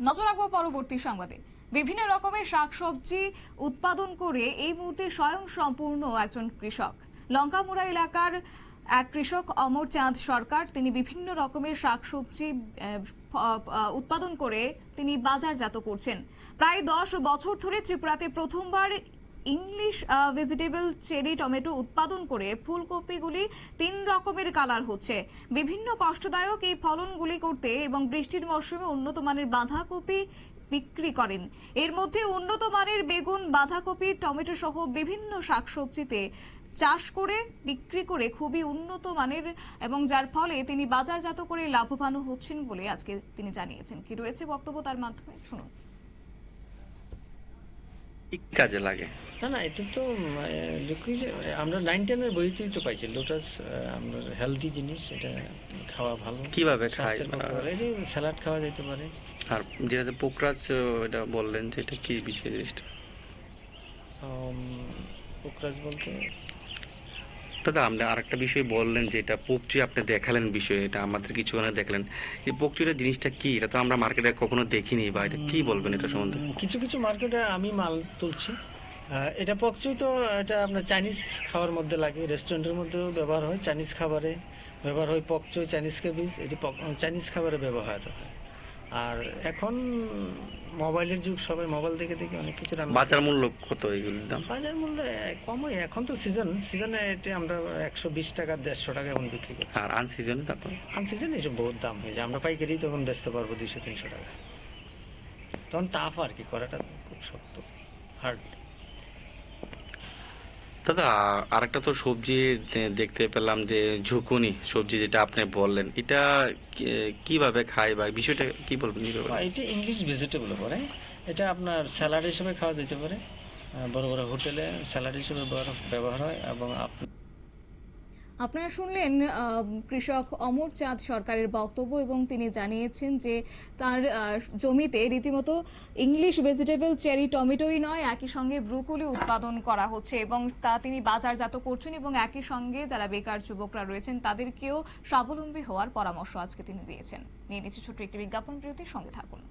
নজর রাখবো পরবর্তী সংবাদে। বিভিন্ন রকমের শাকসবজি উৎপাদন করে এই মুহূর্তে স্বয়ং সম্পূর্ণ একজন কৃষক। লঙ্কামুড়া এলাকার এক কৃষক অমর চাঁদ সরকার, তিনি বিভিন্ন রকমের শাকসবজি উৎপাদন করে তিনি বাজারজাত করছেন। প্রায় 10 বছর ধরে ত্রিপুরাতে প্রথমবার ইংলিশ ভেজিটেবল চেরি টমেটো উৎপাদন করে ফুলকপিগুলি 3 রকমের কালার হচ্ছে। বিভিন্ন কষ্টদায়ক এই ফলনগুলি করতে এবং বৃষ্টির মরশুমে উন্নত মানের বাঁধাকপি বিক্রি করেন। এর মধ্যে উন্নত মানের বেগুন, বাঁধাকপি, টমেটো সহ বিভিন্ন শাকসবজিতে চাষ করে বিক্রি করে খুবই উন্নত মানের এবং যার ফলে তিনি বাজারজাত করে লাভবান হচ্ছেন বলে আজকে তিনি জানিয়েছেন। কি রয়েছে বক্তব্য তার মাধ্যমে শুনুন। কাজে লাগে না এটা তো আমরা 9-10 এর বইতেই তো পাইছি লোটাস আমরা হেলদি জিনিস, এটা খাওয়া ভালো। কিভাবে খায়? এটা স্যালাড খাওয়া যেতে পারে। আর যেটা পোকরাজ এটা বললেন যে এটা কি বিষয় জিনিসটা? পোকরাজ বলতে দাদা আপনি আরেকটা বিষয় বললেন যে এটা পোকচুই আপনি দেখালেন বিষয়, এটা আমাদের কিছু দেখলেন। এই পোকচুইটা জিনিসটা কি? এটা তো আমরা মার্কেটে কখনো দেখিনি, বা এটা কি বলবেন এটা সম্বন্ধে? কিছু মার্কেটে আমি মাল তুলছি। এটা পকচুই তো এটা আপনার চাইনিজ খাওয়ার মধ্যে লাগে, রেস্টুরেন্টের মধ্যেও ব্যবহার হয়, চাইনিজ খাবারে ব্যবহার হয় পকচুই, চাইনিজ কেবিজ, এটি চাইনিজ খাবারে ব্যবহার হয়। আর এখন মোবাইলের যুগ, সবাই মোবাইল দেখে অনেক কিছু রান্না। বাজার মূল্য কত এগুলোর দাম? বাজার মূল্য কম হয়, এখন তো সিজনে এটা আমরা 120 টাকা 150 টাকা এখন বিক্রি করছি। আর আনসিজনে তারপর আনসিজনে এসব বহুত দাম হয়ে যায়, আমরা পাইকারি তখন বেচতে পারবো 200-300 টাকা। তখন টাফ আর কি, করাটা খুব শক্ত, হার্ড। দাদা আরেকটা তো সবজি দেখতে পেলাম যে ঝুকুনি সবজি, যেটা আপনি বললেন, এটা কিভাবে খায় বা বিষয়টা কি বলবেন? এটা ইংলিশ ভেজিটেবল পরে, এটা আপনার স্যালাড হিসেবে খাওয়া যেতে পারে, বড় বড় হোটেলে স্যালাড হিসেবে ব্যবহার হয়। এবং আপনারা শুনলেন কৃষক অমর চাঁদ সরকারের বক্তব্য এবং তিনি জানিয়েছেন যে তার জমিতে রীতিমতো ইংলিশ ভেজিটেবল চেরি টমেটোই নয়, একই সঙ্গে ব্রুকলি উৎপাদন করা হচ্ছে এবং তা তিনি বাজারজাত করছেন এবং একই সঙ্গে যারা বেকার যুবকরা রয়েছেন তাদেরকেও স্বাবলম্বী হওয়ার পরামর্শ আজকে তিনি দিয়েছেন। নিয়ে নিচ্ছি ছোট্ট একটি বিজ্ঞাপন বিরতির সঙ্গে থাকুন।